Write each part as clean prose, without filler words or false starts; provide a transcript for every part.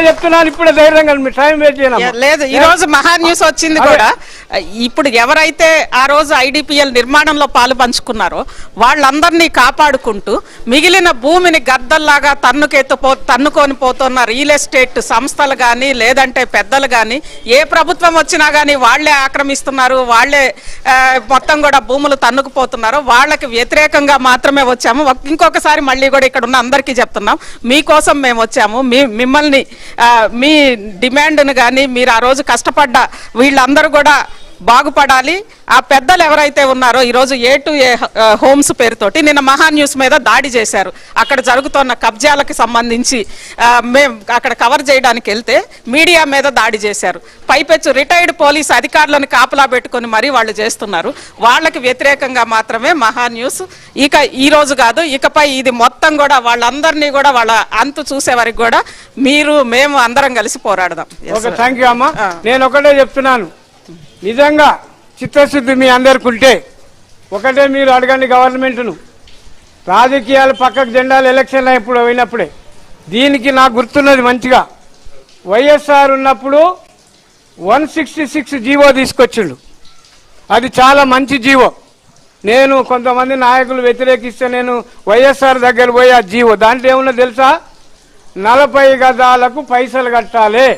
చెప్తున్నాను ఇప్పుడు ధైర్యంగా టైం వేస్ట్ లేదు. ఈ రోజు మహా న్యూస్ వచ్చింది కూడా. ఇప్పుడు ఎవరైతే ఆ రోజు ఐడిపిఎల్ నిర్మాణంలో పాలు పంచుకున్నారో వాళ్ళందరినీ కాపాడుకుంటూ మిగిలిన భూమిని గద్దల్లాగా తన్నుకొని పోతున్న రియల్ ఎస్టేట్ సంస్థలు కానీ లేదంటే పెద్దలు కానీ ఏ ప్రభుత్వం వచ్చినా కానీ వాళ్లే ఆక్రమిస్తున్నారు, వాళ్లే మొత్తం కూడా భూములు తన్నుకుపోతున్నారు. వాళ్ళకి వ్యతిరేకంగా మాత్రమే వచ్చాము. ఇంకొకసారి మళ్ళీ కూడా ఇక్కడ ఉన్న అందరికీ చెప్తున్నాం, మీకోసం మేము వచ్చాము. మిమ్మల్ని మీ డిమాండ్ను కానీ మీరు ఆ రోజు కష్టపడ్డ వీళ్ళందరూ కూడా బాగుపడాలి. ఆ పెద్దలు ఎవరైతే ఉన్నారో ఈరోజు A2A హోమ్స్ పేరుతోటి నిన్న మహా న్యూస్ మీద దాడి చేశారు. అక్కడ జరుగుతున్న కబ్జాలకు సంబంధించి మేము అక్కడ కవర్ చేయడానికి వెళ్తే మీడియా మీద దాడి చేశారు. పైపెచ్చు రిటైర్డ్ పోలీస్ అధికారులను కాపలా పెట్టుకొని మరీ వాళ్ళు చేస్తున్నారు. వాళ్ళకి వ్యతిరేకంగా మాత్రమే మహా న్యూస్. ఇక ఈ రోజు కాదు, ఇకపై ఇది మొత్తం కూడా వాళ్ళందరినీ కూడా వాళ్ళ అంతు చూసే వరకు కూడా మేము అందరం కలిసి పోరాడదాం. థ్యాంక్ యూ అమ్మా. నేను ఒకటే చెప్తున్నాను, నిజంగా చిత్తశుద్ధి మీ అందరికి ఉంటే ఒకటే మీరు అడగండి గవర్నమెంట్ను. రాజకీయాలు పక్కకు జెండాలు ఎలక్షన్లు ఎప్పుడు అయినప్పుడే దీనికి నాకు గుర్తున్నది మంచిగా. వైఎస్ఆర్ ఉన్నప్పుడు 166 జీవో తీసుకొచ్చిండు. అది చాలా మంచి జీవో. నేను కొంతమంది నాయకులు వ్యతిరేకిస్తే నేను వైఎస్ఆర్ దగ్గర పోయి ఆ జీవో దాంట్లో ఏమున్నా తెలుసా, 40 గజాలకు పైసలు కట్టాలి,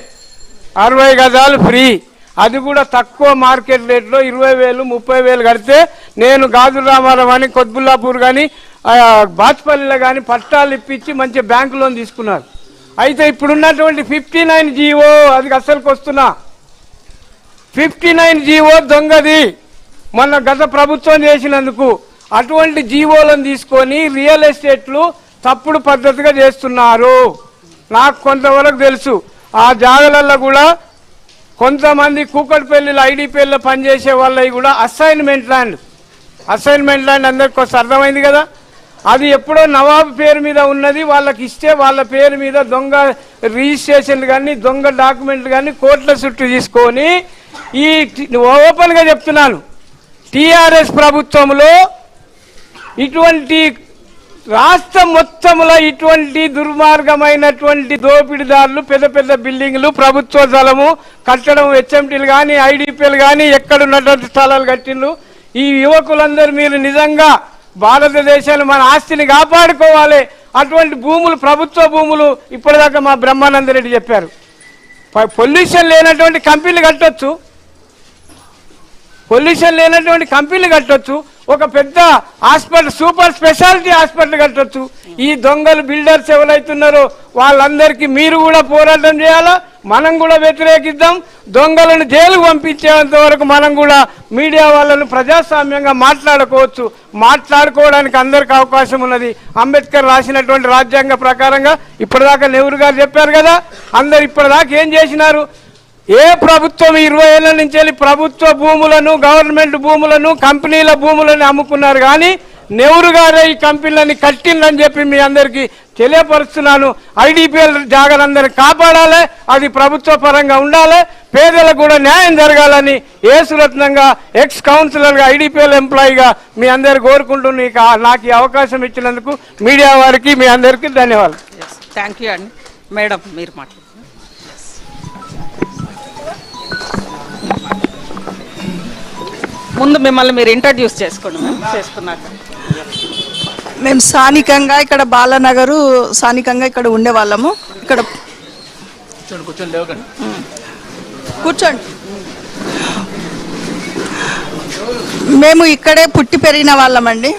60 గజాలు ఫ్రీ. అది కూడా తక్కువ మార్కెట్ రేట్లో 20,000 30,000 కడితే నేను గాజుల రామారావు అని కొత్బుల్లాపూర్ కానీ బాచ్పల్లిలో కానీ పట్టాలు ఇప్పించి మంచి బ్యాంకు లోన్ తీసుకున్నారు. అయితే ఇప్పుడున్నటువంటి 59 జీవో అది అసలుకి వస్తున్నా 59 జీవో దొంగది. మొన్న గత ప్రభుత్వం చేసినందుకు అటువంటి జీవోలను తీసుకొని రియల్ ఎస్టేట్లు తప్పుడు పద్ధతిగా చేస్తున్నారు. నాకు కొంతవరకు తెలుసు. ఆ జాగాలలో కూడా కొంతమంది కూకట్పల్లిలో ఐడిపిఎల్లో పనిచేసే వాళ్ళవి కూడా అసైన్మెంట్ ల్యాండ్ అందరికి కొంచెం అర్థమైంది కదా. అది ఎప్పుడో నవాబు పేరు మీద ఉన్నది, వాళ్ళకి ఇస్తే వాళ్ళ పేరు మీద దొంగ రిజిస్ట్రేషన్లు కానీ దొంగ డాక్యుమెంట్లు కానీ కోట్ల చుట్టూ తీసుకొని ఈ ఓపెన్గా చెప్తున్నాను, టీఆర్ఎస్ ప్రభుత్వంలో ఇటువంటి రాష్ట్రం మొత్తంలో ఇటువంటి దుర్మార్గమైనటువంటి దోపిడీదారులు పెద్ద పెద్ద బిల్డింగ్లు ప్రభుత్వ స్థలము కట్టడం హెచ్ఎంటీలు కానీ ఐడిపిఎల్ కానీ ఎక్కడున్నటువంటి స్థలాలు కట్టిండ్రు. ఈ యువకులందరూ మీరు నిజంగా భారతదేశాన్ని మన ఆస్తిని కాపాడుకోవాలి. అటువంటి భూములు ప్రభుత్వ భూములు ఇప్పటిదాకా మా బ్రహ్మానందరెడ్డి చెప్పారు. పొల్యూషన్ లేనటువంటి కంపెనీలు కట్టొచ్చు, ఒక పెద్ద హాస్పిటల్ సూపర్ స్పెషాలిటీ హాస్పిటల్ కట్టొచ్చు. ఈ దొంగలు బిల్డర్స్ ఎవరైతున్నారో వాళ్ళందరికీ మీరు కూడా పోరాటం చేయాలా, మనం కూడా వ్యతిరేకిద్దాం. దొంగలను జైలుకు పంపించేంత వరకు మనం కూడా మీడియా వాళ్ళను ప్రజాస్వామ్యంగా మాట్లాడుకోవడానికి అందరికి అవకాశం ఉన్నది. అంబేద్కర్ రాసినటువంటి రాజ్యాంగ ప్రకారంగా ఇప్పటిదాకా నెహ్రూ గారు చెప్పారు కదా, అందరు ఇప్పటిదాకా ఏం చేసినారు? ఏ ప్రభుత్వం 20 ఏళ్ల నుంచి వెళ్ళి ప్రభుత్వ భూములను గవర్నమెంట్ భూములను కంపెనీల భూములను అమ్ముకున్నారు. కానీ నెహ్రూ గారే ఈ కంపెనీలని కట్టిందని చెప్పి మీ అందరికీ తెలియపరుస్తున్నాను. ఐడిపిఎల్ జాగాలందరినీ కాపాడాలి, అది ప్రభుత్వ పరంగా ఉండాలి, పేదలకు కూడా న్యాయం జరగాలని ఏసురత్నంగా ఎక్స్ కౌన్సిలర్గా ఐడిపిఎల్ ఎంప్లాయీగా మీ అందరు కోరుకుంటున్నా. నాకు ఈ అవకాశం ఇచ్చినందుకు మీడియా వారికి మీ అందరికీ ధన్యవాదాలు. థ్యాంక్ యూ అండి. మేడం మీరు మాట్లాడండి. ముందు మిమ్మల్ని మీరు ఇంట్రడ్యూస్ చేసుకోండి. చేసుకున్నాక మేము స్థానికంగా ఇక్కడ బాలనగరు స్థానికంగా ఇక్కడ ఉండేవాళ్ళము. ఇక్కడ కూర్చోండి. మేము ఇక్కడే పుట్టి పెరిగిన వాళ్ళమండి,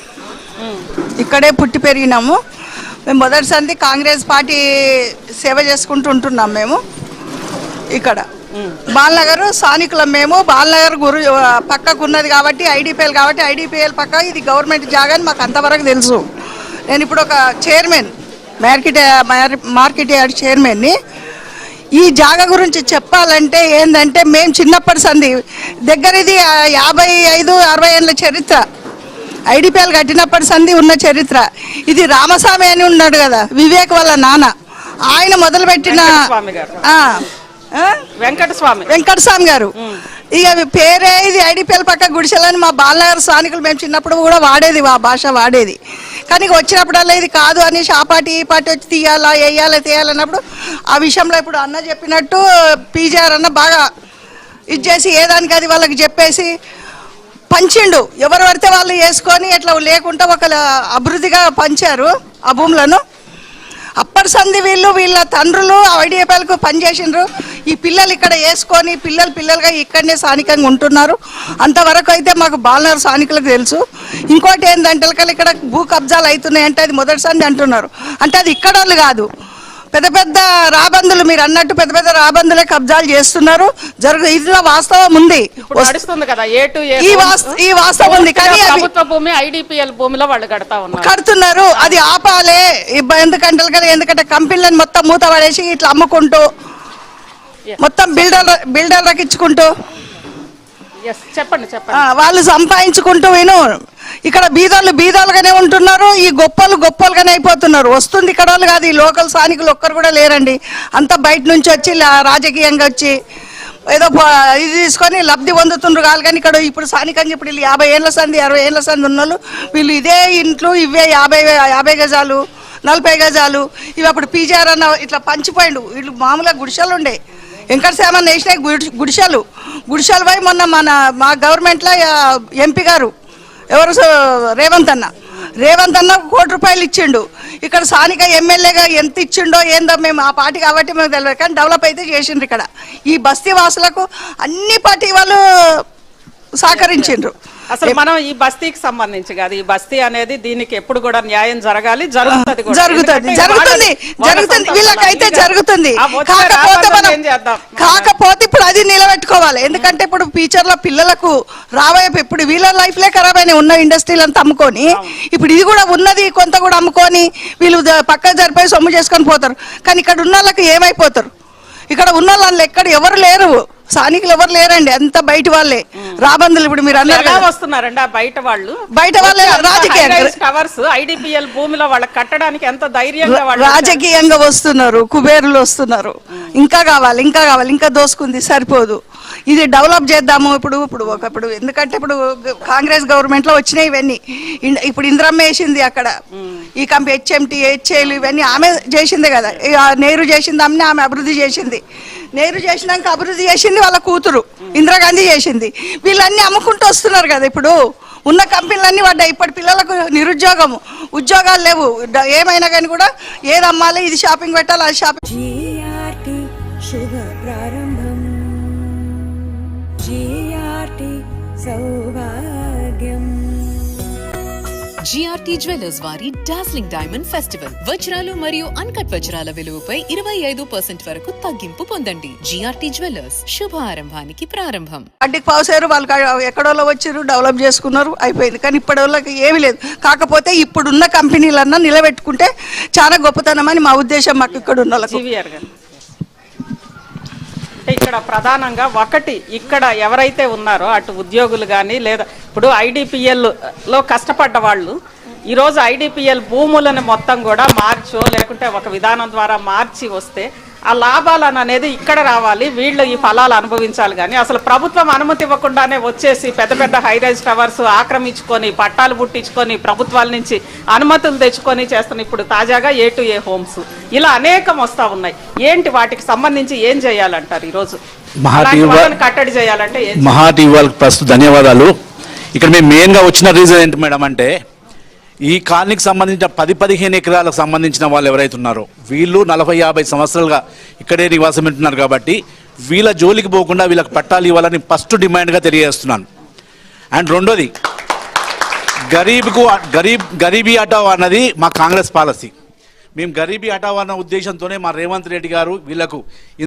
ఇక్కడే పుట్టి పెరిగినాము. మేము మొదటిసారి కాంగ్రెస్ పార్టీ సేవ చేసుకుంటూ ఉంటున్నాం. మేము ఇక్కడ బాలనగర్ స్థానికులం. మేము బాలనగర్ పక్కకు ఉన్నది కాబట్టి ఐడిపిఎల్ పక్క ఇది గవర్నమెంట్ జాగా అని మాకు అంతవరకు తెలుసు. నేను ఇప్పుడు ఒక చైర్మన్ మార్కెట్ యార్డ్ చైర్మన్ని. ఈ జాగా గురించి చెప్పాలంటే ఏంటంటే మేము చిన్నప్పటి సంది దగ్గరది 55-60 ఏళ్ళ చరిత్ర. ఐడిపిఎల్ కట్టినప్పటి సంది ఉన్న చరిత్ర ఇది. రామస్వామి అని ఉన్నాడు కదా, వివేక్ వాళ్ళ నాన్న, ఆయన మొదలుపెట్టిన వెంకటస్వామి గారు. ఇక పేరే ఇది ఐడిపిఎల్ పక్క గుడిసెలని మా బాలనగర్ స్థానికులు మేము చిన్నప్పుడు కూడా వాడేది, ఆ భాష వాడేది. కానీ వచ్చినప్పుడల్లా ఇది కాదు అనేసి ఆ పార్టీ ఈ పార్టీ వచ్చి తీయాలా వేయాలన్నప్పుడు ఆ విషయంలో ఇప్పుడు అన్న చెప్పినట్టు పీజీఆర్ అన్న బాగా ఇది చేసి ఏదానికి అది వాళ్ళకి చెప్పేసి పంచిండు. ఎవరు పడితే వాళ్ళు వేసుకొని ఇట్లా లేకుండా ఒక అభివృద్ధిగా పంచారు ఆ భూములను. అప్పటి సంది వీళ్ళ తండ్రులు ఐడిఎఫ్ఎల్కు పనిచేసిండ్రు. ఈ పిల్లలు ఇక్కడ వేసుకొని పిల్లలుగా ఇక్కడనే స్థానికంగా ఉంటున్నారు. అంతవరకు అయితే మాకు బాలనగర్ స్థానికులకు తెలుసు. ఇంకోటి ఏంటంటే ఇక్కడ భూ కబ్జాలు అవుతున్నాయి అంటే అది మొదటి సంది అంటున్నారు. అంటే అది ఇక్కడ వాళ్ళు కాదు, పెద్ద పెద్ద రాబందులు, మీరు అన్నట్టు పెద్ద పెద్ద రాబందులే కబ్జాలు చేస్తున్నారు. ఇందులో వాస్తవం ఉంది, నడుస్తుంది కదా ఈ వాస్తవం ఉంది. కానీ ప్రభుత్వ భూమి ఐడిపిఎల్ భూమిలో వాళ్ళు కడుతున్నారు. అది ఆపాలే. ఎందుకంటే కంపెనీలను మొత్తం మూత పడేసి ఇట్లా అమ్ముకుంటూ మొత్తం బిల్డర్లకు ఇచ్చుకుంటూ చెప్పండి వాళ్ళు సంపాదించుకుంటూ ఇక్కడ బీదోళ్ళుగానే ఉంటున్నారు. ఈ గొప్పలుగానే అయిపోతున్నారు. వస్తుంది ఇక్కడ వాళ్ళు కాదు, ఈ లోకల్ స్థానికులు ఒక్కరు కూడా లేరండి. అంతా బయట నుంచి వచ్చి రాజకీయంగా వచ్చి ఏదో ఇది తీసుకొని లబ్ధి పొందుతుండ్రు కాదు. కానీ ఇక్కడ ఇప్పుడు స్థానికంగా ఇప్పుడు 50 ఏళ్ళ సంది 60 ఏళ్ళ సంది ఉన్నోళ్ళు వీళ్ళు ఇదే ఇంట్లో ఇవే 50 గజాలు 40 గజాలు ఇవి అప్పుడు పీజీఆర్ అన్న ఇట్లా పంచిపోయిండు. వీళ్ళు మామూలుగా గుడిసెలు ఉండే, వెంకటశ్యామన్న వేసినాయి గుడిసెలు పోయి మొన్న మా గవర్నమెంట్లో ఎంపీ గారు ఎవరు రేవంత్ అన్న ₹1 కోటి ఇచ్చిండు. ఇక్కడ స్థానిక ఎమ్మెల్యేగా ఎంత ఇచ్చిండో ఏందో మేము ఆ పార్టీ కాబట్టి మేము తెలియదు, కానీ డెవలప్ అయితే చేసిండ్రు. ఇక్కడ ఈ బస్తీ వాసులకు అన్ని పార్టీ వాళ్ళు సహకరించిండ్రు. అసలు మనం ఈ బస్తీకి సంబంధించి కాదు, ఈ బస్తీ అనేది దీనికి ఎప్పుడు కూడా న్యాయం జరగాలి, జరుగుతుంది వీళ్ళకైతే జరుగుతుంది. కాకపోతే ఇప్పుడు అది నిలబెట్టుకోవాలి. ఎందుకంటే ఇప్పుడు ఫ్యూచర్ లో పిల్లలకు రాబోయే ఇప్పుడు వీళ్ళ లైఫ్లే ఖరాబ్ అయినాయి. ఉన్న ఇండస్ట్రీలు అంతా అమ్ముకొని ఇప్పుడు ఇది కూడా ఉన్నది కొంత కూడా అమ్ముకొని వీళ్ళు పక్క జరిపోయి సొమ్ము చేసుకొని పోతారు. కానీ ఇక్కడ ఉన్న వాళ్ళకి ఏమైపోతారు? ఇక్కడ ఉన్న వాళ్ళు ఎక్కడ ఎవరు లేరు, స్థానికులు ఎవరు లేరండి, అంత బయట వాళ్ళే రాబందులు. ఇప్పుడు మీరు అన్నారు వస్తున్నారండి ఆ బయట వాళ్ళే టవర్స్ ఐడిపిఎల్ భూమిలో వాళ్ళకి కట్టడానికి ఎంత ధైర్యంగా రాజకీయంగా వస్తున్నారు, కుబేరులు వస్తున్నారు. ఇంకా కావాలి ఇంకా దోసుకుంది సరిపోదు. ఇది డెవలప్ చేద్దాము ఇప్పుడు ఎందుకంటే ఇప్పుడు కాంగ్రెస్ గవర్నమెంట్ లో వచ్చినాయి ఇవన్నీ. ఇప్పుడు ఇంద్రమ్మ వేసింది అక్కడ ఈ హెచ్ఎంటీ హెచ్ఏలు ఇవన్నీ ఆమె చేసిందే కదా. నెహ్రూ చేసింది ఆమె అభివృద్ధి చేసింది. నెహ్రూ చేసినాక అభివృద్ధి చేసింది వాళ్ళ కూతురు ఇందిరాగాంధీ చేసింది. వీళ్ళన్నీ అమ్ముకుంటూ వస్తున్నారు కదా. ఇప్పుడు ఉన్న కంపెనీలన్నీ పడ్డాయి. ఇప్పటి పిల్లలకు నిరుద్యోగము, ఉద్యోగాలు లేవు. ఏమైనా కానీ కూడా ఏది అమ్మాలి, ఇది షాపింగ్ పెట్టాలి, అది షాపింగ్. జిఆర్టీ జ్యువెలర్స్ వారి డార్స్లింగ్ డైమండ్ ఫెస్టివల్ వజ్రాలు మరియు అన్కట్ వజ్రాల విలువపై 25% వరకు తగ్గింపు పొందండి. జిఆర్టీ జ్యువెలర్స్ శుభారంభానికి ప్రారంభం. అడ్డికి పావుసారు వాళ్ళు ఎక్కడో వచ్చారు, డెవలప్ చేసుకున్నారు, అయిపోయింది. కానీ ఇప్పటి వాళ్ళకి ఏమీ లేదు. కాకపోతే ఇప్పుడున్న కంపెనీలన్నా నిలబెట్టుకుంటే చాలా గొప్పతనం అని మా ఉద్దేశం. మాకు ఇక్కడ ఉన్న వాళ్ళకి ఇక్కడ ప్రధానంగా ఇక్కడ ఎవరైతే ఉన్నారో అటు ఉద్యోగులు కానీ లేదా ఇప్పుడు ఐడిపిఎల్ లో కష్టపడ్డ వాళ్ళు ఈరోజు ఐడిపిఎల్ భూములను మొత్తం కూడా మార్చో లేకుంటే ఒక విధానం ద్వారా మార్చి వస్తే ఆ లాభాలను అనేది ఇక్కడ రావాలి, వీళ్ళు ఈ ఫలాలు అనుభవించాలి. కానీ అసలు ప్రభుత్వం అనుమతి ఇవ్వకుండానే వచ్చేసి పెద్ద పెద్ద హైరైజ్ టవర్స్ ఆక్రమించుకొని పట్టాలు పుట్టించుకొని ప్రభుత్వాల నుంచి అనుమతులు తెచ్చుకొని చేస్తున్న ఇప్పుడు తాజాగా A2A హోమ్స్ ఇలా అనేకం వస్తూ ఉన్నాయి. ఏంటి వాటికి సంబంధించి ఏం చేయాలంటారు? ఈరోజు కట్టడి చేయాలంటే మహా టీవీ వాళ్ళకి ప్రస్తుతం ధన్యవాదాలు. ఇక్కడ మేము మెయిన్గా వచ్చిన రీజన్ ఏంటి మేడం అంటే ఈ కాలనీకి సంబంధించిన 10-15 ఎకరాలకు సంబంధించిన వాళ్ళు ఎవరైతే ఉన్నారో వీళ్ళు 40-50 సంవత్సరాలుగా ఇక్కడే నివాసం ఉంటున్నారు. కాబట్టి వీళ్ళ జోలికి పోకుండా వీళ్ళకి పట్టాలు ఇవ్వాలని ఫస్ట్ డిమాండ్గా తెలియజేస్తున్నాను. అండ్ రెండోది గరీబీ హటావ్ అన్నది మా కాంగ్రెస్ పాలసీ. మేము గరీబీ హటావ్ అన్న ఉద్దేశంతోనే మా రేవంత్ రెడ్డి గారు వీళ్ళకు